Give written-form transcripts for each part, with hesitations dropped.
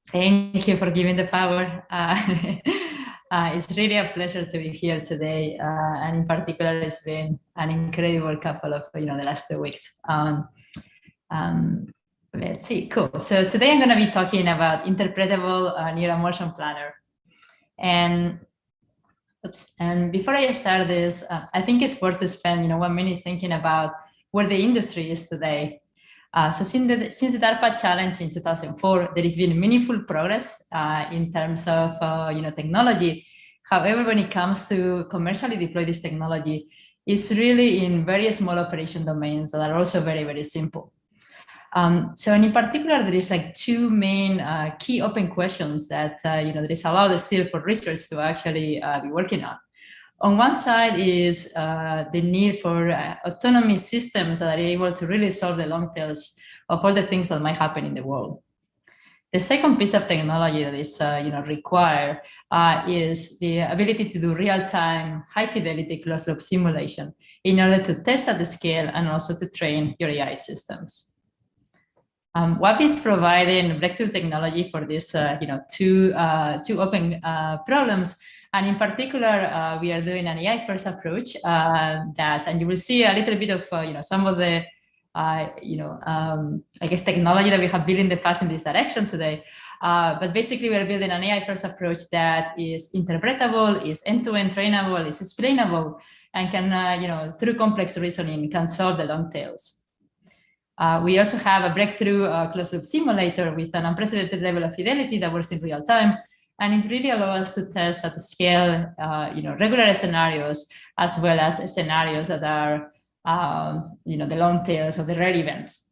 Thank you for giving the power. It's really a pleasure to be here today, and in particular, it's been an incredible couple of the last 2 weeks. Let's see, cool. So today I'm going to be talking about interpretable neural motion planner, and before I start this, I think it's worth to spend 1 minute thinking about where the industry is today. So since the DARPA challenge in 2004, there has been meaningful progress in terms of technology. However, when it comes to commercially deploy this technology, it's really in very small operation domains that are also very, very simple. So in particular, there is like two main key open questions that there is a lot still for research to actually be working on. On one side is the need for autonomous systems that are able to really solve the long tails of all the things that might happen in the world. The second piece of technology that is required is the ability to do real-time, high-fidelity closed-loop simulation in order to test at the scale and also to train your AI systems. Waabi is providing breakthrough technology for these two open problems. And in particular, we are doing an AI-first approach and you will see a little bit of some of the I guess technology that we have built in the past in this direction today. But basically, we are building an AI-first approach that is interpretable, is end-to-end trainable, is explainable, and can through complex reasoning can solve the long tails. We also have a breakthrough closed-loop simulator with an unprecedented level of fidelity that works in real time. And it really allows us to test at the scale, regular scenarios, as well as scenarios that are, the long tails of the rare events.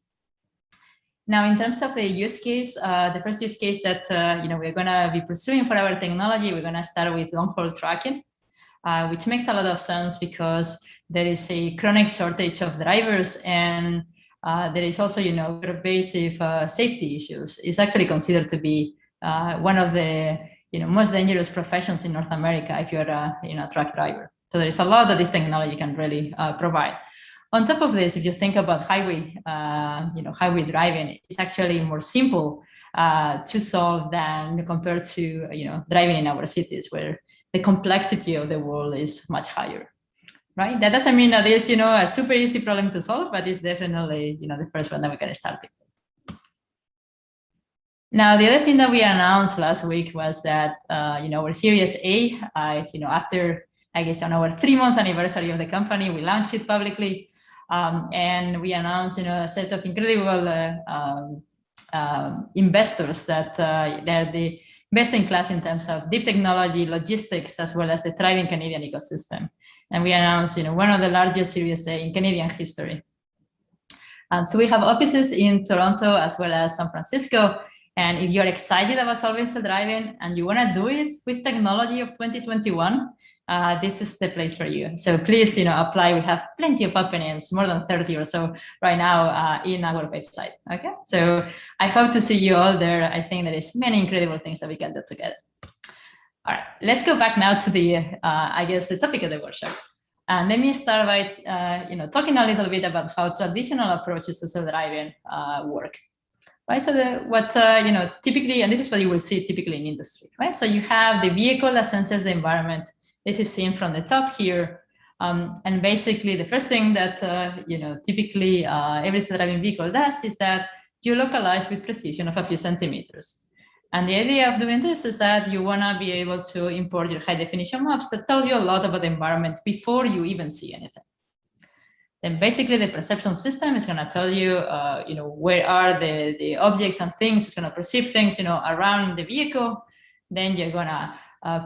Now, in terms of the use case, the first use case that, we're going to be pursuing for our technology, we're going to start with long-haul tracking, which makes a lot of sense because there is a chronic shortage of drivers and there is also, pervasive safety issues. It's actually considered to be one of the most dangerous professions in North America if you're a truck driver. So there is a lot that this technology can really provide. On top of this, if you think about highway driving, it's actually more simple to solve than compared to driving in our cities, where the complexity of the world is much higher. Right? That doesn't mean that it's a super easy problem to solve, but it's definitely the first one that we're going to start with. Now, the other thing that we announced last week was that our Series A, after I guess on our 3-month anniversary of the company, we launched it publicly, and we announced a set of incredible investors that they're the best in class in terms of deep technology, logistics, as well as the thriving Canadian ecosystem. And we announced, one of the largest Series A in Canadian history. So we have offices in Toronto as well as San Francisco. And if you're excited about solving self-driving and you want to do it with technology of 2021, this is the place for you. So please, apply. We have plenty of openings, more than 30 or so right now in our website. Okay, so I hope to see you all there. I think there is many incredible things that we can do together. All right, let's go back now to the, I guess, the topic of the workshop. And let me start by, talking a little bit about how traditional approaches to self-driving work. Right, so typically, and this is what you will see typically in industry, right? So you have the vehicle that senses the environment. This is seen from the top here. And basically, the first thing that, typically every self-driving vehicle does is that you localize with precision of a few centimeters. And the idea of doing this is that you want to be able to import your high-definition maps that tell you a lot about the environment before you even see anything. Then basically the perception system is going to tell you, where are the objects and things. It's going to perceive things, around the vehicle. Then you're going to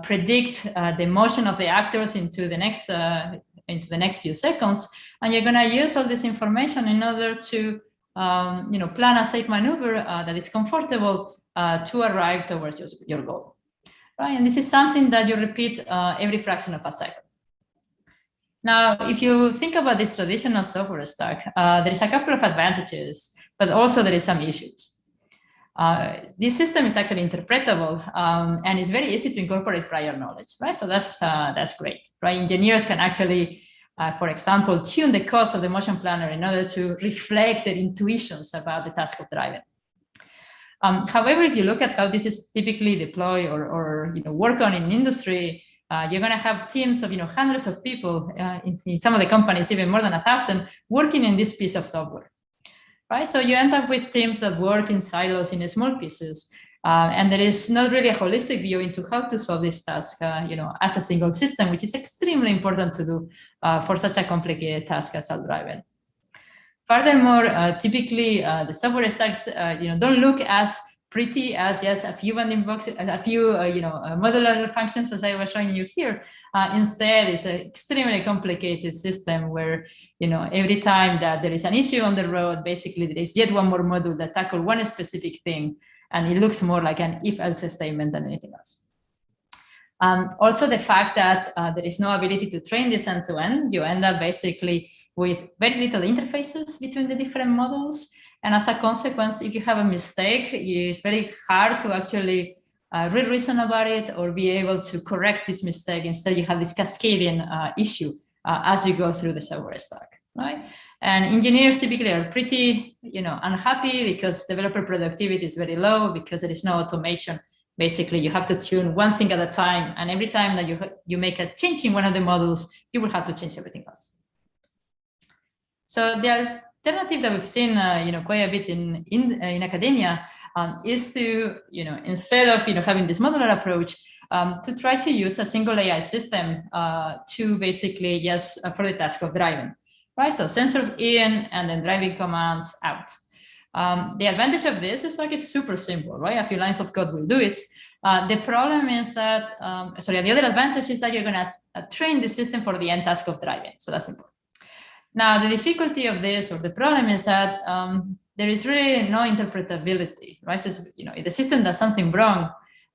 predict the motion of the actors into the next few seconds, and you're going to use all this information in order to, plan a safe maneuver that is comfortable to arrive towards your goal. Right, and this is something that you repeat every fraction of a second. Now, if you think about this traditional software stack, there is a couple of advantages, but also there is some issues. This system is actually interpretable, and it's very easy to incorporate prior knowledge, right? So that's great, right? Engineers can actually, for example, tune the cost of the motion planner in order to reflect their intuitions about the task of driving. However, if you look at how this is typically deployed or work on in industry, you're going to have teams of hundreds of people in some of the companies, even more than 1,000, working in this piece of software, right? So you end up with teams that work in silos in small pieces, and there is not really a holistic view into how to solve this task, as a single system, which is extremely important to do for such a complicated task as self-driving. Furthermore, typically the software stacks, don't look as pretty as just a few bounding boxes, a few, modular functions, as I was showing you here. Instead, it's an extremely complicated system where, every time that there is an issue on the road, basically there is yet one more module that tackles one specific thing, and it looks more like an if-else statement than anything else. Also, the fact that there is no ability to train this end-to-end, you end up basically with very little interfaces between the different models. And as a consequence, if you have a mistake, it's very hard to actually reason about it or be able to correct this mistake. Instead, you have this cascading issue as you go through the software stack, right? And engineers typically are pretty, unhappy because developer productivity is very low because there is no automation. Basically, you have to tune one thing at a time, and every time that you make a change in one of the models, you will have to change everything else. So the alternative that we've seen, quite a bit in academia is to, instead of having this modular approach, to try to use a single AI system to basically for the task of driving, right? So sensors in and then driving commands out. The advantage of this is it's super simple, right? A few lines of code will do it. The problem is that, the other advantage is that you're going to train the system for the end task of driving. So that's important. Now, the difficulty of this, or the problem, is that there is really no interpretability, right? So if the system does something wrong,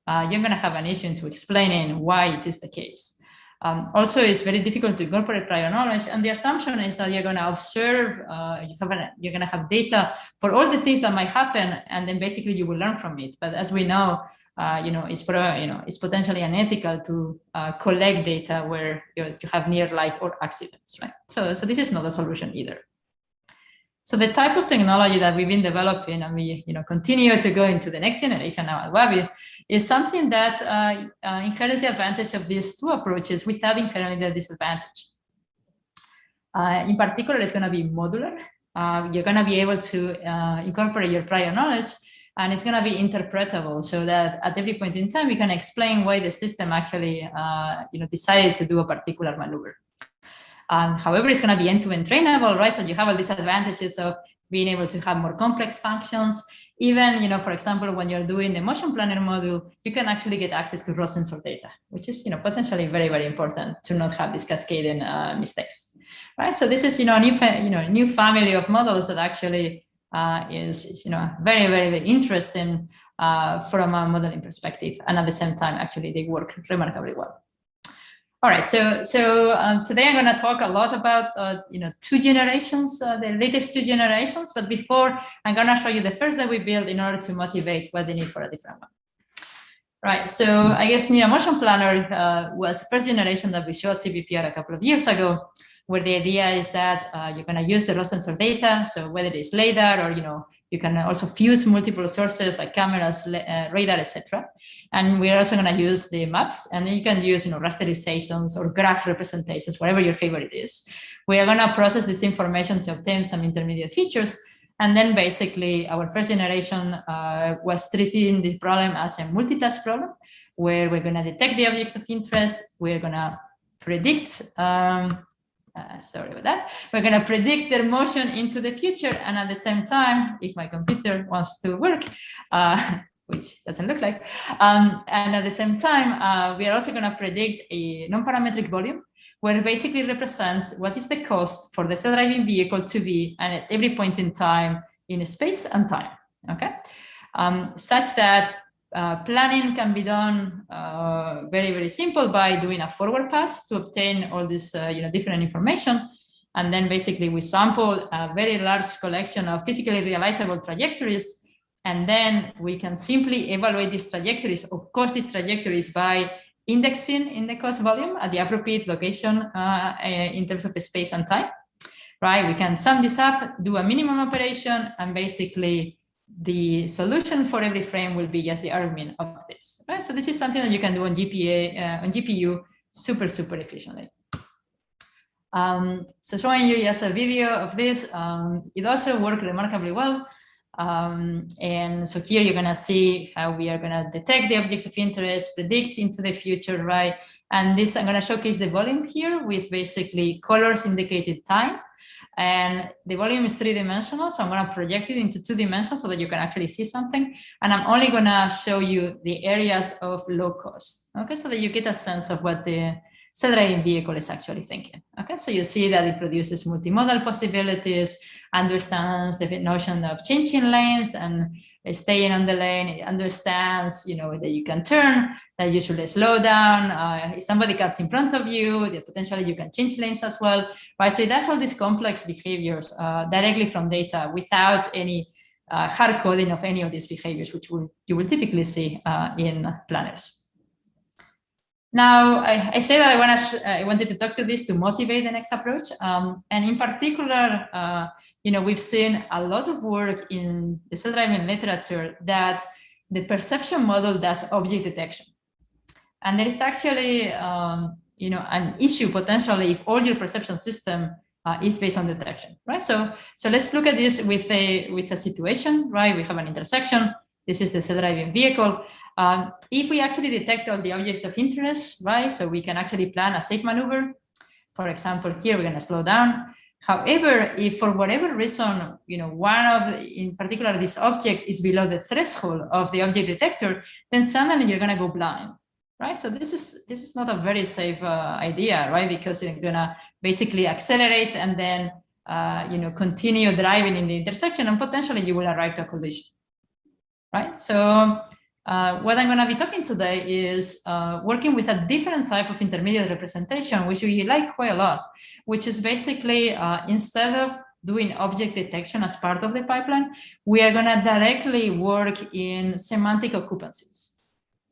you're going to have an issue into explaining why it is the case. Also, it's very difficult to incorporate prior knowledge, and the assumption is that you're going to observe, you're going to have data for all the things that might happen, and then basically you will learn from it. But as we know, it's potentially unethical to collect data where you have near-like or accidents, right? So this is not a solution either. So the type of technology that we've been developing, and we continue to go into the next generation now at Waabi, is something that inherits the advantage of these two approaches without inherently the disadvantage. In particular, it's going to be modular. You're going to be able to incorporate your prior knowledge, and it's going to be interpretable, so that at every point in time, we can explain why the system actually decided to do a particular maneuver. However, it's going to be end-to-end trainable, right? So you have all these advantages of being able to have more complex functions. Even, for example, when you're doing the motion planner module, you can actually get access to raw sensor data, which is, potentially very, very important to not have these cascading mistakes, right? So this is, a new family of models that actually is, very, very, very interesting from a modeling perspective, and at the same time, actually, they work remarkably well. All right, so today I'm going to talk a lot about two generations, the latest two generations. But before, I'm going to show you the first that we built in order to motivate what they need for a different one. Right. So I guess Neural Motion Planner was the first generation that we showed CVPR a couple of years ago, where the idea is that you're going to use the raw sensor data. So whether it's LiDAR or, you can also fuse multiple sources like cameras, radar, etc. And we're also going to use the maps, and then you can use, rasterizations or graph representations, whatever your favorite is. We are going to process this information to obtain some intermediate features. And then basically our first generation was treating this problem as a multitask problem, where we're going to detect the objects of interest. We're going to predict, sorry about that. We're going to predict their motion into the future. And at the same time, if my computer wants to work, which doesn't look like, and at the same time, we are also going to predict a non-parametric volume, where it basically represents what is the cost for the self-driving vehicle to be at every point in time in space and time, okay? Such that planning can be done very, very simple by doing a forward pass to obtain all this different information. And then basically we sample a very large collection of physically realizable trajectories. And then we can simply evaluate these trajectories or cost these trajectories by indexing in the cost volume at the appropriate location in terms of space and time, right? We can sum this up, do a minimum operation, and basically the solution for every frame will be just the argmin of this. Right? So this is something that you can do on GPU super efficiently. So showing you just a video of this, it also worked remarkably well. And so here you're gonna see how we are gonna detect the objects of interest, predict into the future, right? And this, I'm gonna showcase the volume here with basically colors indicated time. And the volume is 3-dimensional, so I'm gonna project it into 2 dimensions so that you can actually see something. And I'm only gonna show you the areas of low cost, okay? So that you get a sense of what the self-driving vehicle is actually thinking. Okay, so you see that it produces multimodal possibilities, understands the notion of changing lanes and staying on the lane. It understands, that you can turn, that you should slow down. If somebody cuts in front of you, that potentially you can change lanes as well. Right, so it does all these complex behaviors directly from data without any hard coding of any of these behaviors, which you will typically see in planners. Now, I say that I wanted to talk to this to motivate the next approach. And in particular, we've seen a lot of work in the self-driving literature that the perception model does object detection. And there is actually, an issue potentially if all your perception system is based on detection, right? So let's look at this with a situation, right? We have an intersection. This is the self-driving vehicle. If we actually detect all the objects of interest, right, so we can actually plan a safe maneuver. For example, here we're going to slow down. However, if for whatever reason, in particular, this object is below the threshold of the object detector, then suddenly you're going to go blind, right? So this is not a very safe idea, right? Because you're going to basically accelerate and then, continue driving in the intersection, and potentially you will arrive to a collision, right? So what I'm going to be talking today is working with a different type of intermediate representation, which we like quite a lot, which is basically instead of doing object detection as part of the pipeline, we are going to directly work in semantic occupancies.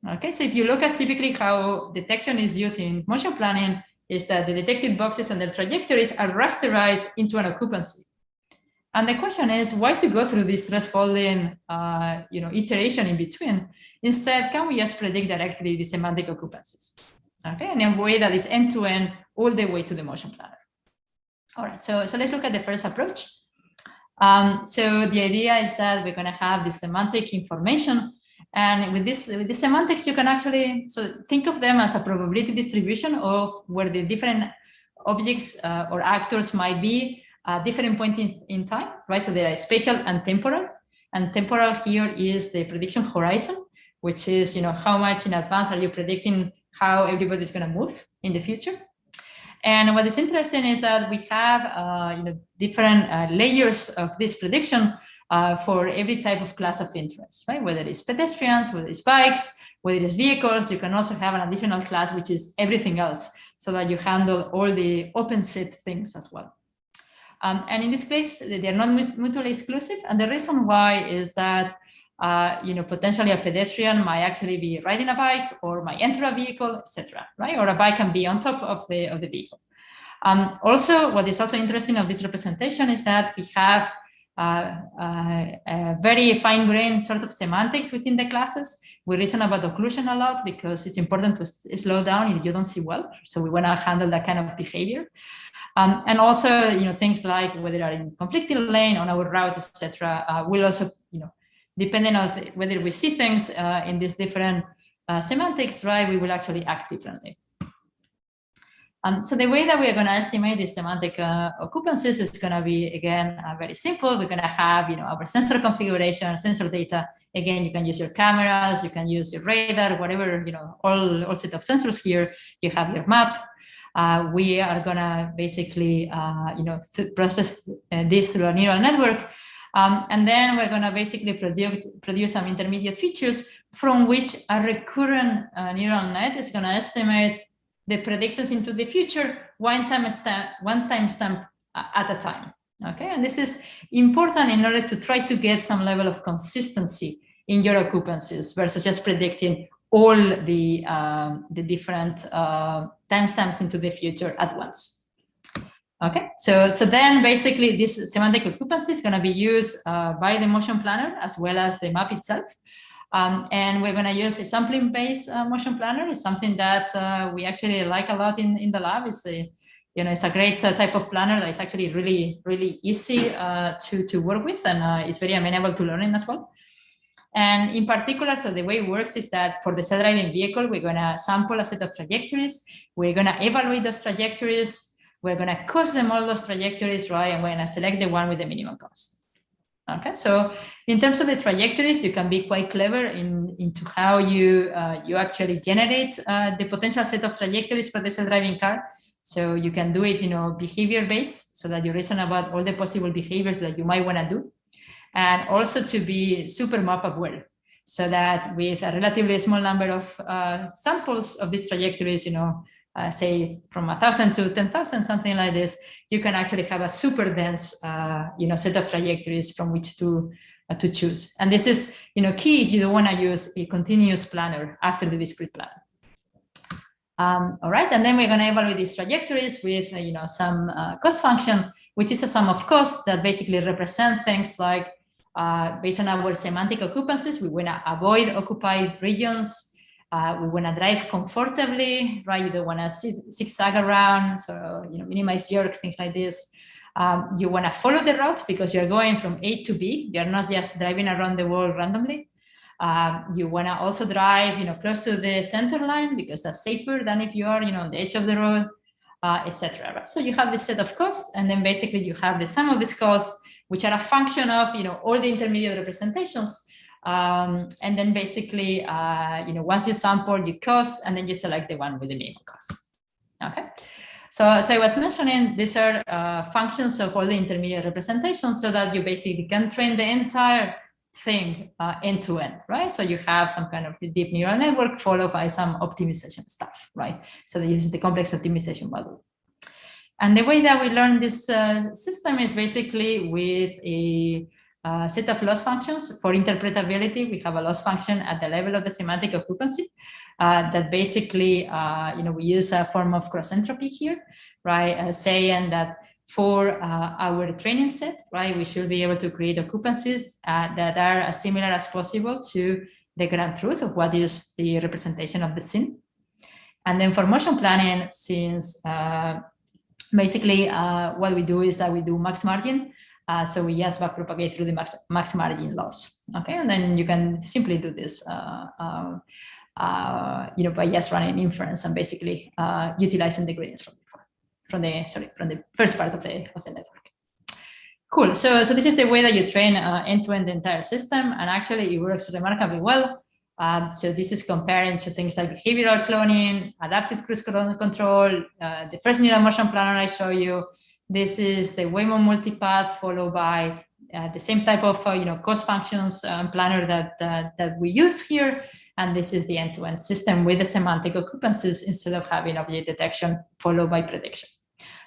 Okay, so if you look at typically how detection is used in motion planning, is that the detected boxes and their trajectories are rasterized into an occupancy. And the question is, why to go through this thresholding, iteration in between? Instead, can we just predict directly the semantic occupancies? Okay, in a way that is end-to-end all the way to the motion planner. All right, so let's look at the first approach. So the idea is that we're going to have the semantic information, and with the semantics, you can actually think of them as a probability distribution of where the different objects or actors might be. Different point in time, right? So there are spatial and temporal. And temporal here is the prediction horizon, which is, how much in advance are you predicting how everybody's going to move in the future? And what is interesting is that we have, different layers of this prediction for every type of class of interest, right? Whether it's pedestrians, whether it's bikes, whether it's vehicles, you can also have an additional class, which is everything else, so that you handle all the open set things as well. And in this case, they're not mutually exclusive. And the reason why is that, potentially a pedestrian might actually be riding a bike or might enter a vehicle, etc., right? Or a bike can be on top of the vehicle. Also, what is also interesting of this representation is that we have a very fine-grained sort of semantics within the classes. We reason about occlusion a lot because it's important to slow down if you don't see well. So we want to handle that kind of behavior. And also, things like whether they are in conflicting lane on our route, etc., will also, depending on whether we see things in these different semantics, right, we will actually act differently. So the way that we are going to estimate the semantic occupancies is going to be, again, very simple. We're going to have, our sensor configuration, sensor data. Again, you can use your cameras, you can use your radar, whatever, all set of sensors here. You have your map. We are going to basically, process this through a neural network. And then we're going to basically produce some intermediate features from which a recurrent neural net is going to estimate the predictions into the future one timestamp at a time. Okay, and this is important in order to try to get some level of consistency in your occupancies versus just predicting all the different timestamps into the future at once. Okay, so then basically this semantic occupancy is going to be used by the motion planner as well as the map itself. And we're going to use a sampling-based motion planner. It's something that we actually like a lot in the lab. It's a, it's a great type of planner that is actually really easy to work with, and it's very amenable to learning as well. And in particular, so the way it works is that for the self-driving vehicle, we're going to sample a set of trajectories. We're going to evaluate those trajectories. We're going to cost them all those trajectories, right? And we're going to select the one with the minimum cost. Okay, so in terms of the trajectories, you can be quite clever into how you actually generate the potential set of trajectories for the self-driving car. So you can do it, behavior-based, so that you reason about all the possible behaviors that you might want to do. And also to be super map aware, so that with a relatively small number of samples of these trajectories, say from 1,000 to 10,000, something like this, you can actually have a super dense, set of trajectories from which to choose. And this is, key if you don't want to use a continuous planner after the discrete planner. All right, and then we're going to evaluate these trajectories with, some cost function, which is a sum of costs that basically represent things like, based on our semantic occupancies, we want to avoid occupied regions. We want to drive comfortably, right? You don't want to zigzag around, so minimize jerk, things like this. You want to follow the route because you're going from A to B. You're not just driving around the world randomly. You want to also drive, close to the center line because that's safer than if you are, on the edge of the road, etc. Right? So you have this set of costs, and then basically you have the sum of these costs, which are a function of, all the intermediate representations. And then basically, once you sample, you cost, and then you select the one with the minimum cost. Okay. So I was mentioning these are functions of all the intermediate representations, so that you basically can train the entire thing end to end, right? So you have some kind of deep neural network followed by some optimization stuff, right? So this is the complex optimization model. And the way that we learn this system is basically with a set of loss functions. For interpretability, we have a loss function at the level of the semantic occupancy that basically, we use a form of cross entropy here, right? Saying that for our training set, right, we should be able to create occupancies that are as similar as possible to the ground truth of what is the representation of the scene. And then for motion planning, since basically what we do is that we do max margin. So we just backpropagate through the max margin loss. Okay, and then you can simply do this, by just running inference and basically utilizing the gradients from the first part of the network. Cool. So this is the way that you train end-to-end the entire system, and actually it works remarkably well. So this is comparing to things like behavioral cloning, adaptive cruise control, the first neural motion planner I show you. This is the Waymo multipath followed by the same type of cost functions planner that we use here. And this is the end-to-end system with the semantic occupancies instead of having object detection followed by prediction.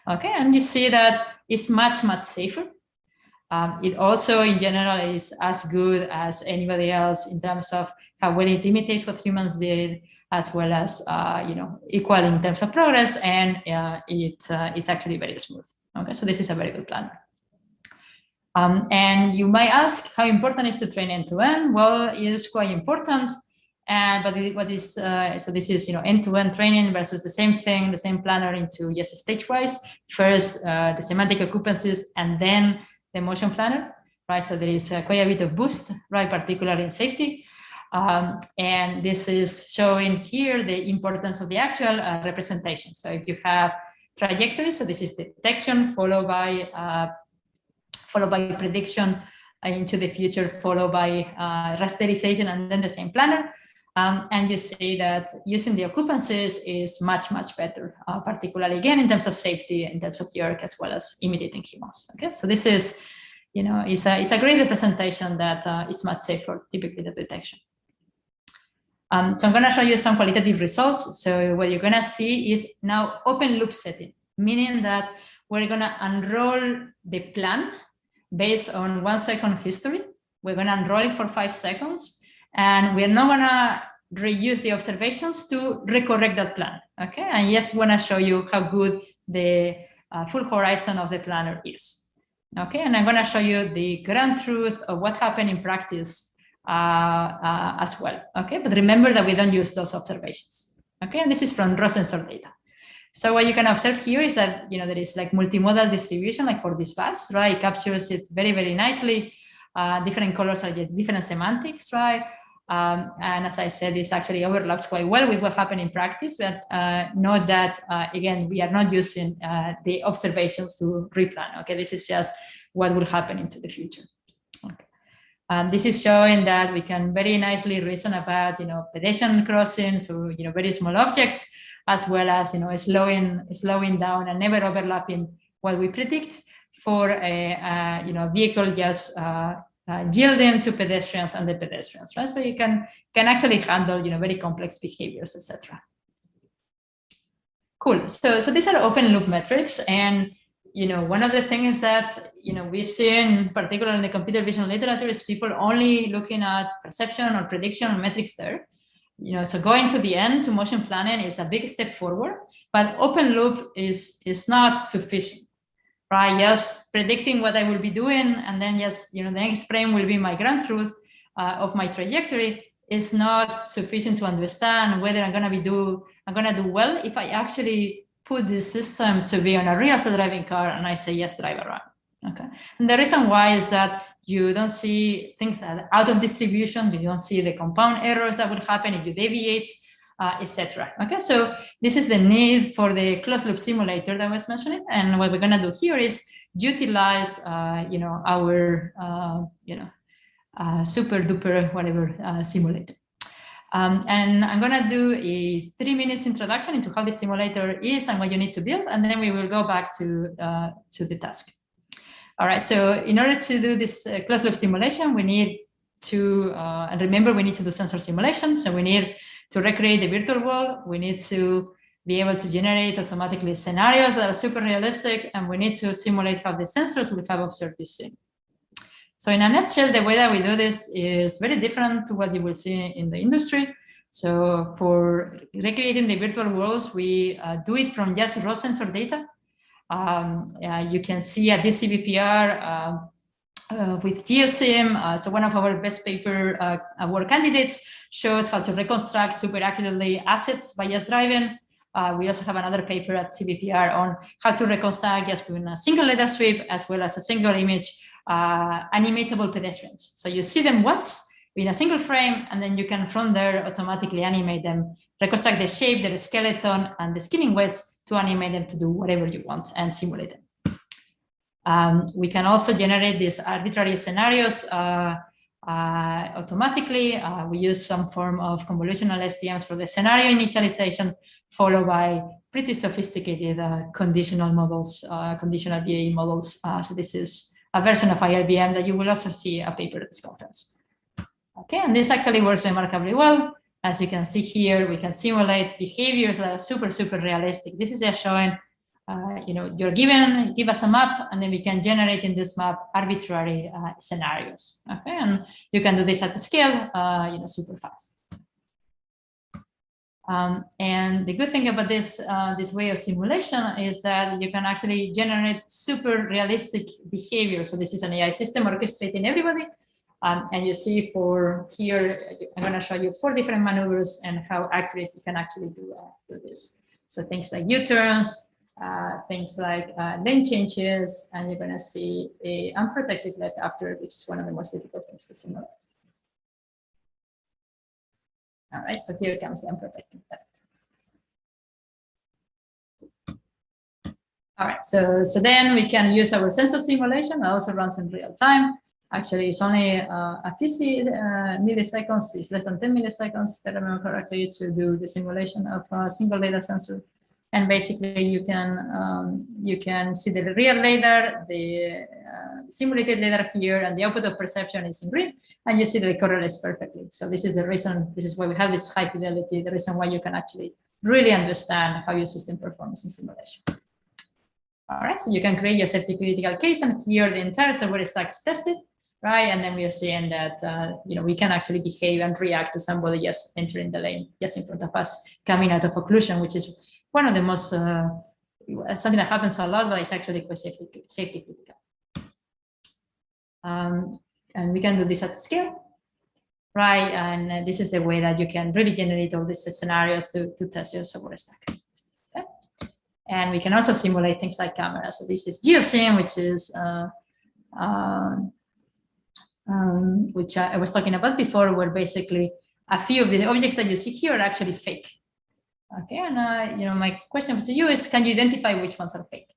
Okay, and you see that it's much safer. It also, in general, is as good as anybody else in terms of how well it imitates what humans did, as well as equal in terms of progress, and it's actually very smooth. Okay, so this is a very good planner. And you might ask, how important is to train end-to-end? Well, it is quite important. But what is so this is end-to-end training versus the same thing, the same planner into just stage-wise. First, the semantic occupancies, and then the motion planner, right? So there is quite a bit of boost, right, particularly in safety. And this is showing here the importance of the actual representation. So if you have trajectories, so this is detection followed by prediction into the future, followed by rasterization, and then the same planner. And you see that using the occupancies is much better, particularly again in terms of safety, in terms of jerk, as well as imitating humans. Okay, so this is, it's a great representation that is much safer typically than detection. So I'm going to show you some qualitative results. So what you're going to see is now open loop setting, meaning that we're going to unroll the plan based on 1 second history. We're going to unroll it for 5 seconds. And we're not gonna reuse the observations to recorrect that plan, okay? And just wanna show you how good the full horizon of the planner is. Okay, and I'm going to show you the ground truth of what happened in practice as well. Okay, but remember that we don't use those observations. Okay, and this is from raw sensor data. So what you can observe here is that there is like multimodal distribution, like for this bus, right? It captures it very, very nicely. Different colors are just different semantics, right? And as I said, this actually overlaps quite well with what happened in practice. But note that again, we are not using the observations to replan. Okay, this is just what will happen into the future. Okay. This is showing that we can very nicely reason about pedestrian crossings or very small objects, as well as slowing down and never overlapping what we predict for a vehicle just yielding to pedestrians and the pedestrians, right? So you can actually handle very complex behaviors, etc. Cool. So these are open loop metrics, and one of the things that we've seen, particularly in the computer vision literature, is people only looking at perception or prediction or metrics there. So going to the end to motion planning is a big step forward, but open loop is not sufficient, right? Just predicting what I will be doing, and then just the next frame will be my ground truth of my trajectory is not sufficient to understand whether I'm gonna do well if I actually put this system to be on a real self-driving car and I say yes, drive around. Okay, and the reason why is that you don't see things out of distribution. You don't see the compound errors that would happen if you deviate, etc. Okay, so this is the need for the closed loop simulator that I was mentioning, and what we're going to do here is utilize, our, super duper whatever simulator. And I'm going to do a 3 minutes introduction into how the simulator is and what you need to build, and then we will go back to the task. All right, so in order to do this closed loop simulation, we need to, and remember, we need to do sensor simulation. So we need to recreate the virtual world. We need to be able to generate automatically scenarios that are super realistic, and we need to simulate how the sensors will have observed this scene. So in a nutshell, the way that we do this is very different to what you will see in the industry. So for recreating the virtual worlds, we do it from just raw sensor data. You can see at this CVPR with GeoSim. So one of our best paper award candidates shows how to reconstruct super accurately assets by just driving. We also have another paper at CVPR on how to reconstruct just with a single letter sweep as well as a single image animatable pedestrians. So you see them once in a single frame, and then you can from there automatically animate them, reconstruct the shape, the skeleton, and the skinning wedge to animate them to do whatever you want and simulate them. We can also generate these arbitrary scenarios automatically. We use some form of convolutional STMs for the scenario initialization, followed by pretty sophisticated conditional models, conditional VAE models. So this is a version of ILBM that you will also see a paper at this conference. Okay, and this actually works remarkably well. As you can see here, we can simulate behaviors that are super, super realistic. This is just showing, give us a map, and then we can generate in this map arbitrary scenarios. Okay, and you can do this at the scale, super fast. And the good thing about this way of simulation is that you can actually generate super realistic behavior. So this is an AI system orchestrating everybody. And you see for here, I'm going to show you 4 different maneuvers and how accurate you can actually do this. So things like U-turns, things like lane changes, and you're going to see a unprotected left after, which is one of the most difficult things to simulate. All right, so here comes the unprotected left. All right, so then we can use our sensor simulation. It also runs in real time. Actually, it's only a few milliseconds. It's less than 10 milliseconds, if I remember correctly, to do the simulation of a single data sensor. And basically, you can see the real radar, the simulated radar here, and the output of perception is in green, and you see that it correlates perfectly. So this is the reason. This is why we have this high fidelity. The reason why you can actually really understand how your system performs in simulation. All right, so you can create your safety critical case, and here the entire software stack is tested. Right, and then we are seeing that we can actually behave and react to somebody just entering the lane just in front of us, coming out of occlusion, which is one of the most something that happens a lot, but it's actually quite safety critical. And we can do this at scale, right? And this is the way that you can really generate all these scenarios to test your software stack. Okay? And we can also simulate things like cameras. So this is GeoSim, which is which I was talking about before, where basically a few of the objects that you see here are actually fake. Okay, and you know, my question to you is, can you identify which ones are fake?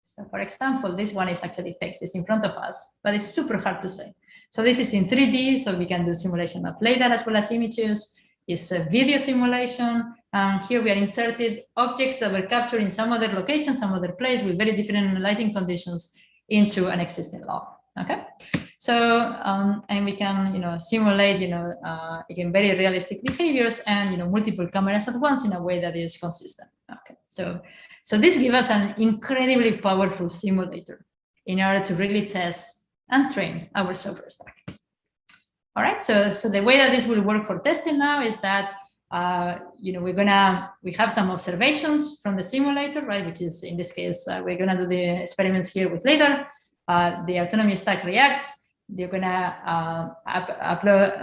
So for example, this one is actually fake, this in front of us, but it's super hard to say. So this is in 3D, so we can do simulation of LiDAR as well as images. It's a video simulation. Here we are inserted objects that were captured in some other location, some other place with very different lighting conditions into an existing log. Okay, so and we can, you know, simulate, you know, again, very realistic behaviors and, you know, multiple cameras at once in a way that is consistent. Okay, so this gives us an incredibly powerful simulator in order to really test and train our software stack. All right, so the way that this will work for testing now is that you know, we have some observations from the simulator, right? Which is, in this case, we're gonna do the experiments here with LiDAR. The autonomy stack reacts. They're gonna upload,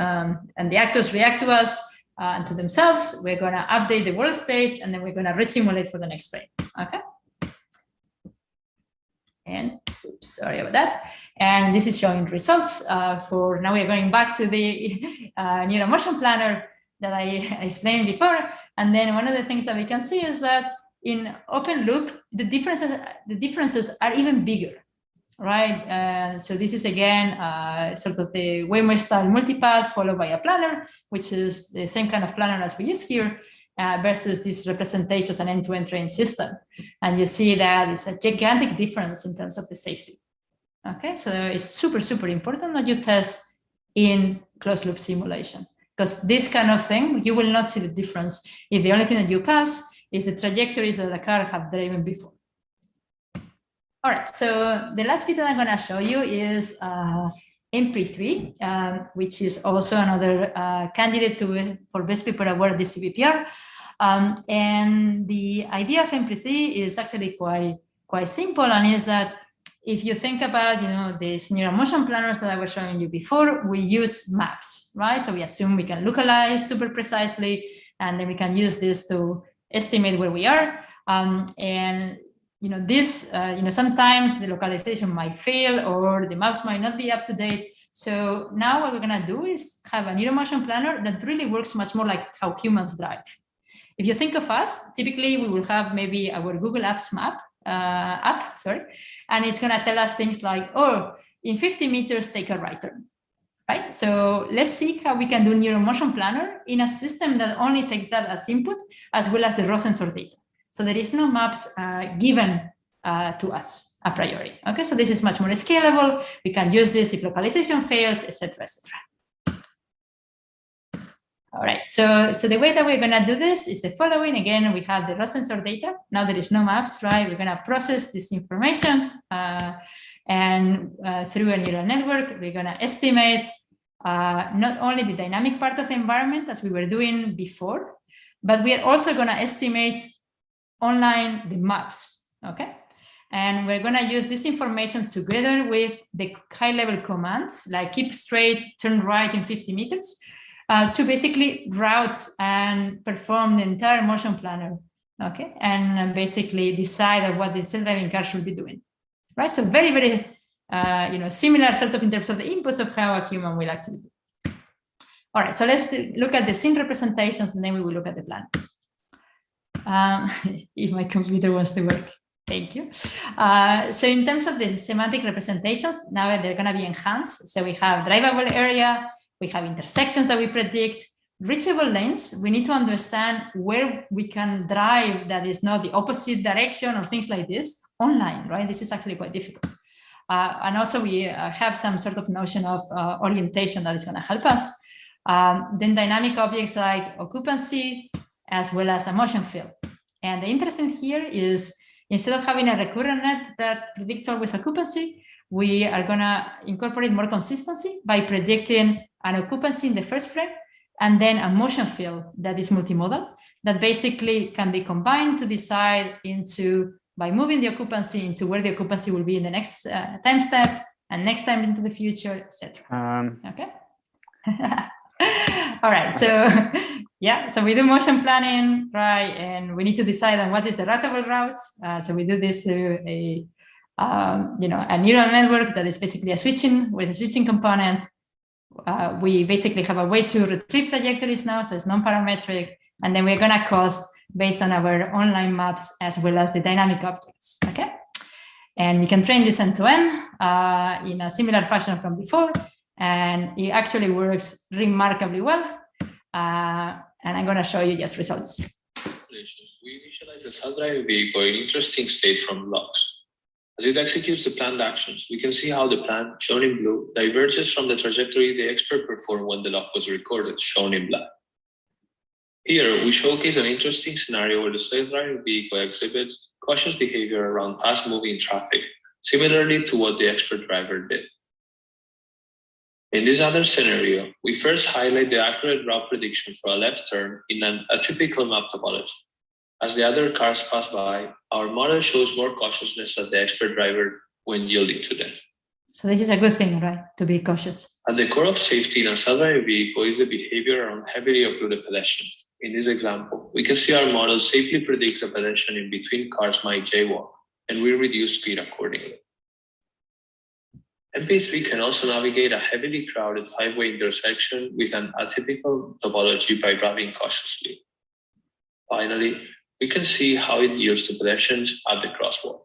and the actors react to us and to themselves. We're gonna update the world state, and then we're gonna resimulate for the next frame. Okay. And oops, sorry about that. And this is showing results for, now we're going back to the neural motion planner that I explained before. And then one of the things that we can see is that in open loop, the differences are even bigger, right? So this is again sort of the Waymo style multipath followed by a planner, which is the same kind of planner as we use here, versus these representations and end-to-end trained system. And you see that it's a gigantic difference in terms of the safety. Okay, so it's super, super important that you test in closed loop simulation, because this kind of thing, you will not see the difference if the only thing that you pass is the trajectories that the car have driven before. All right, so the last bit that I'm gonna show you is MP3, which is also another candidate for Best Paper Award at the CVPR. And the idea of MP3 is actually quite simple, and is that if you think about, you know, these neural motion planners that I was showing you before, we use maps, right? So we assume we can localize super precisely, and then we can use this to estimate where we are. And you know, this, you know, sometimes the localization might fail or the maps might not be up to date. So now what we're gonna do is have a neural motion planner that really works much more like how humans drive. If you think of us, typically we will have maybe our Google Apps map, and it's gonna tell us things like, oh, in 50 meters, take a right turn, right? So let's see how we can do neural motion planner in a system that only takes that as input, as well as the raw sensor data. So there is no maps given to us a priori. Okay, so this is much more scalable. We can use this if localization fails, etc., etc. All right, so the way that we're gonna do this is the following. Again, we have the raw sensor data. Now there is no maps, right? We're gonna process this information, and through a neural network, we're gonna estimate not only the dynamic part of the environment as we were doing before, but we are also gonna estimate online the maps, okay? And we're gonna use this information together with the high-level commands, like keep straight, turn right in 50 meters, to basically route and perform the entire motion planner, okay? And basically decide on what the self-driving car should be doing, right? So very, very, you know, similar sort of in terms of the inputs of how a human will actually do. All right, so let's look at the scene representations, and then we will look at the plan. If my computer wants to work, thank you. So in terms of the semantic representations, now they're gonna be enhanced. So we have drivable area, we have intersections that we predict, reachable lanes. We need to understand where we can drive that is not the opposite direction or things like this online, right? This is actually quite difficult. And also we have some sort of notion of orientation that is gonna help us. Then dynamic objects like occupancy, as well as a motion field. And the interesting here is, instead of having a recurrent net that predicts always occupancy, we are gonna incorporate more consistency by predicting an occupancy in the first frame and then a motion field that is multimodal, that basically can be combined to decide by moving the occupancy into where the occupancy will be in the next time step and next time into the future, etc. Okay. All right. So yeah, so we do motion planning, right? And we need to decide on what is the routable route. So we do this through a neural network that is basically a switching component. We basically have a way to retrieve trajectories now, so it's non-parametric, and then we're going to cost based on our online maps as well as the dynamic objects. Okay, and we can train this end-to-end in a similar fashion from before, and it actually works remarkably well. And I'm going to show you just results. We initialize the self-driving vehicle in interesting state from logs. As it executes the planned actions, we can see how the plan, shown in blue, diverges from the trajectory the expert performed when the log was recorded, shown in black. Here, we showcase an interesting scenario where the self-driving vehicle exhibits cautious behavior around fast-moving traffic, similarly to what the expert driver did. In this other scenario, we first highlight the accurate route prediction for a left turn in an atypical map topology. As the other cars pass by, our model shows more cautiousness of the expert driver when yielding to them. So this is a good thing, right? To be cautious. At the core of safety in a self-driving vehicle is the behavior around heavily occluded pedestrians. In this example, we can see our model safely predicts a pedestrian in between cars might jaywalk, and we reduce speed accordingly. MP3 can also navigate a heavily crowded 5-way intersection with an atypical topology by driving cautiously. Finally, we can see how it yields to pedestrians at the crosswalk.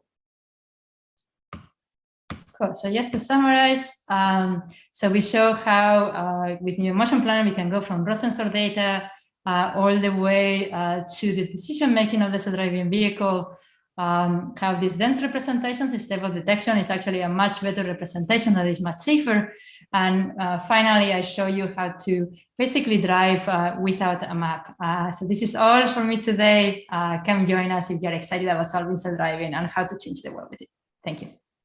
Cool. So just to summarize, so we show how with New Motion Planner we can go from raw sensor data all the way to the decision making of the self-driving vehicle. How these dense representations instead of detection is actually a much better representation that is much safer. And finally, I show you how to basically drive without a map. So this is all for me today. Come join us if you're excited about solving self-driving and how to change the world with it. Thank you.